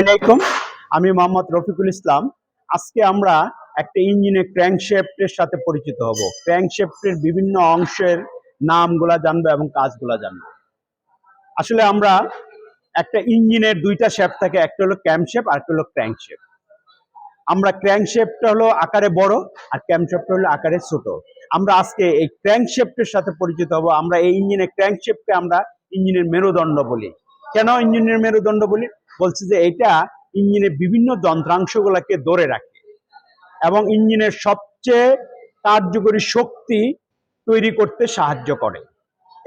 আলাইকুম, আমি মোহাম্মদ রফিকুল ইসলাম। আজকে আমরা একটা ইঞ্জিনের ক্র্যাঙ্কশ্যাফটের সাথে পরিচিত হব। ক্র্যাঙ্কশ্যাফটের বিভিন্ন অংশের নামগুলা জানবো এবং কাজগুলা জানবো। আসলে আমরা একটা ইঞ্জিনের দুইটা শ্যাফট থাকে, একটা হলো ক্যামশ্যাফট আর একটা হলো ক্র্যাঙ্কশ্যাফট। আমরা ক্র্যাঙ্কশ্যাফটটা হলো আকারে বড় আর ক্যামশ্যাফটটা হলো আকারে ছোট। আমরা আজকে এই ক্র্যাঙ্কশ্যাফটের সাথে পরিচিত হব। আমরা এই ইঞ্জিনের ক্র্যাঙ্কশ্যাফটকে আমরা ইঞ্জিনের মেরুদণ্ড বলি। কেন ইঞ্জিনের মেরুদণ্ড বলি? বলছি যে এটা ইঞ্জিনের বিভিন্ন যন্ত্রাংশগুলোকে ধরে রাখে এবং ইঞ্জিনের সবচেয়ে কার্যকরী শক্তি তৈরি করতে সাহায্য করে।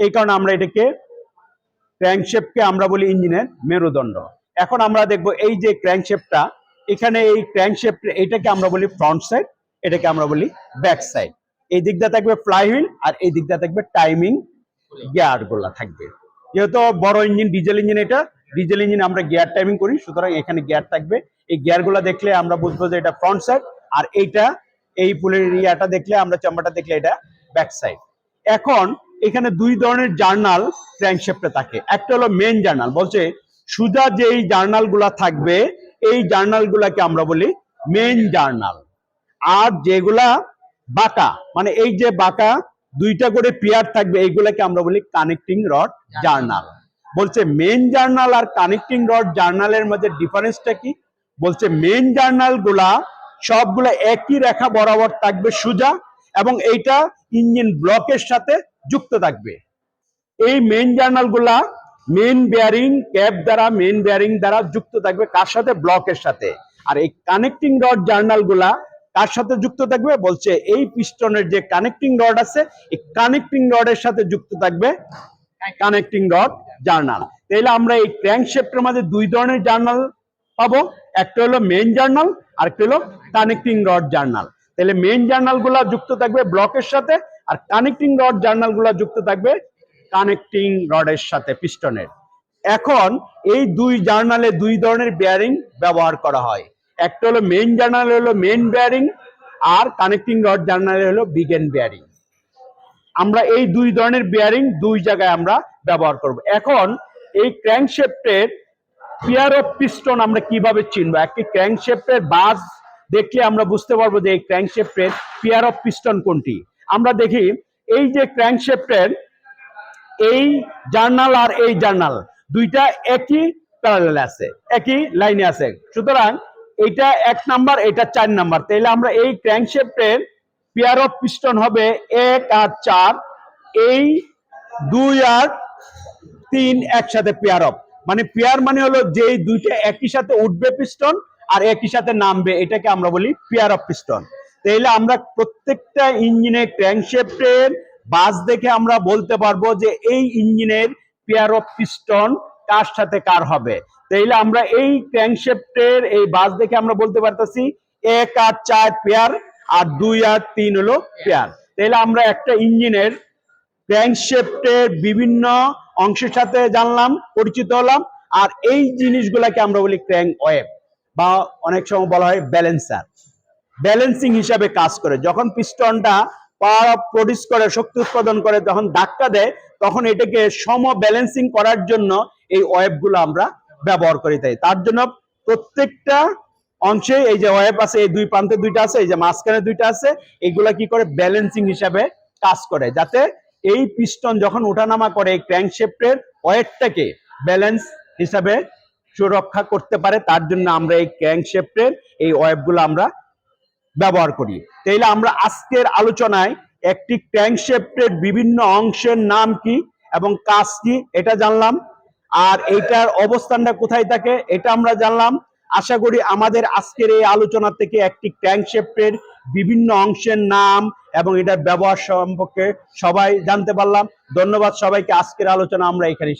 এই কারণে আমরা এটাকে ক্র্যাঙ্কশ্যাফটকে আমরা বলি ইঞ্জিনের মেরুদণ্ড। এখন আমরা দেখব এই যে ক্র্যাঙ্কশ্যাফটটা, এখানে এই ক্র্যাঙ্কশ্যাফট এটাকে আমরা বলি ফ্রন্ট সাইড, এটাকে আমরা বলি ব্যাক সাইড। এই দিকটা থাকবে ফ্লাইহুইল আর এই দিকটা থাকবে টাইমিং গিয়ার গুলা থাকবে। যেহেতু বড় ইঞ্জিন, ডিজেল ইঞ্জিন, এটা ডিজেল ইঞ্জিন আমরা গিয়ার টাইমিং করি, সুতরাং এখানে গিয়ার থাকবে। এই গিয়ারগুলো দেখলে আমরা বুঝবো যে এটা ফ্রন্ট সাইড, আর এইটা এই পুলের ইয়াটা দেখলে, আমরা চাম্বারটা দেখলে এটা ব্যাক সাইড। এখন এখানে দুই ধরনের জার্নাল ক্র্যাঙ্কশ্যাফটে থাকে। একটা হলো মেন জার্নাল, বলছে সুজা যেই জার্নাল গুলা থাকবে এই জার্নাল গুলাকে আমরা বলি মেন জার্নাল। আর যেগুলা বাঁকা, মানে এই যে বাঁকা দুইটা করে পিয়ার থাকবে, এইগুলাকে আমরা বলি কানেক্টিং রড জার্নাল। বলছে মেন জার্নাল আর কানেক্টিং রড জার্নালের মধ্যে ডিফারেন্সটা কি? বলছে মেন জার্নাল গুলা সবগুলা একই রেখা বরাবর থাকবে সোজা, এবং এইটা ইঞ্জিন ব্লকের সাথে যুক্ত থাকবে। এই মেন জার্নাল গুলা মেন বেয়ারিং ক্যাপ দ্বারা, মেন বেয়ারিং দ্বারা যুক্ত থাকবে, কার সাথে? ব্লকের সাথে। আর এই কানেক্টিং রড জার্নাল গুলা কার সাথে যুক্ত থাকবে? বলছে এই পিস্টনের যে কানেক্টিং রড আছে, এই কানেক্টিং রডের সাথে যুক্ত থাকবে কানেক্টিং রড জার্নাল। তাহলে আমরা এই ক্র্যাঙ্কশ্যাফটের মধ্যে দুই ধরনের জার্নাল পাবো, একটা হলো মেইন জার্নাল আর একটা হলো কানেক্টিং রড জার্নাল। তাহলে মেইন জার্নাল গুলা যুক্ত থাকবে ব্লকের সাথে, আর কানেক্টিং রড জার্নাল গুলা যুক্ত থাকবে কানেক্টিং রডের সাথে, পিস্টনের। এখন এই দুই জার্নালে দুই ধরনের বেয়ারিং ব্যবহার করা হয়। একটা হলো মেইন জার্নাল হলো মেইন বেয়ারিং, আর কানেক্টিং রড জার্নালে হলো বিগেন বেয়ারিং। আমরা এই দুই ধরনের বেয়ারিং দুই জায়গায় আমরা ব্যবহার করব। এখন এই ক্র্যাঙ্কশ্যাফটের পেয়ার অফ পিস্টন আমরা কিভাবে চিনবো? একটি ক্র্যাঙ্কশ্যাফটের বাস দেখলে আমরা বুঝতে পারবো যে এই ক্র্যাঙ্কশ্যাফটের পেয়ার অফ পিস্টন কোনটি। আমরা দেখি এই যে ক্র্যাঙ্কশ্যাফটের এই জার্নাল আর এই জার্নাল দুইটা একই প্যারালালে আছে, একই লাইনে আছে, সুতরাং এটা 1 নাম্বার, এটা 4 নাম্বার। তাহলে আমরা এই ক্র্যাঙ্কশ্যাফটের পেয়ার অফ পিস্টন হবে 1 আর 4, এই 2 আর 3 একসাথে পেয়ার অফ। মানে পেয়ার মানে হলো যে দুইটা একই সাথে উঠবে পিস্টন আর একই সাথে নামবে, এটাকে আমরা বলি পেয়ার অফ পিস্টন। তাহলে আমরা প্রত্যেকটা ইঞ্জিনের ক্র্যাঙ্কশ্যাফটের বাস দেখে আমরা বলতে পারবো যে এই ইঞ্জিনের পেয়ার অফ পিস্টন কার সাথে কার হবে। তাইলে আমরা এই ক্র্যাঙ্কশ্যাফটের এই বাস দেখে আমরা বলতে পারতেছি 1 আর 4 পেয়ার, আর 2 আর 3 হলো পেয়ার। তাহলে আমরা একটা ইঞ্জিনের ক্র্যাঙ্কশ্যাফটের বিভিন্ন অংশের সাথে জানলাম, পরিচিত হলাম। আর এই জিনিসগুলাকে আমরা বলি ক্র্যাঙ্ক ওয়েভ, বা অনেক সময় বলা হয় ব্যালেন্সার। ব্যালেন্সিং হিসাবে কাজ করে। যখন পিস্টনটা পাওয়ার প্রডিউস করে, শক্তি উৎপাদন করে, যখন ধাক্কা দেয়, তখন এটাকে সম ব্যালেন্সিং করার জন্য এই ওয়েভগুলো আমরা ব্যবহার করি। তার জন্য প্রত্যেকটা অংশে এই যে ওয়েভ আছে, এই দুই প্রান্তে দুইটা আছে, এই যে মাঝখানে দুইটা আছে, এইগুলা কি করে? ব্যালেন্সিং হিসাবে কাজ করে, যাতে এই পিস্টন যখন ওঠানামা করে এই ক্র্যাঙ্কশ্যাফটের ওয়েটটাকে ব্যালেন্স হিসাবে সুরক্ষা করতে পারে। তার জন্য আমরা এই ক্র্যাঙ্কশ্যাফটের এই ওয়েভগুলো আমরা ব্যবহার করি। তাইলে আমরা আজকের আলোচনায় একটি ক্র্যাঙ্কশ্যাফটের বিভিন্ন অংশের নাম কি এবং কাজ কি এটা জানলাম, আর এইটার অবস্থানটা কোথায় থাকে এটা আমরা জানলাম। আশা করি আমাদের আজকের এই আলোচনা থেকে একটি ক্র্যাঙ্কশ্যাফটের বিভিন্ন অংশের নাম এবং এটার ব্যবহার সম্পর্কে সবাই জানতে পারলাম। ধন্যবাদ সবাইকে। আজকের আলোচনা আমরা এখানে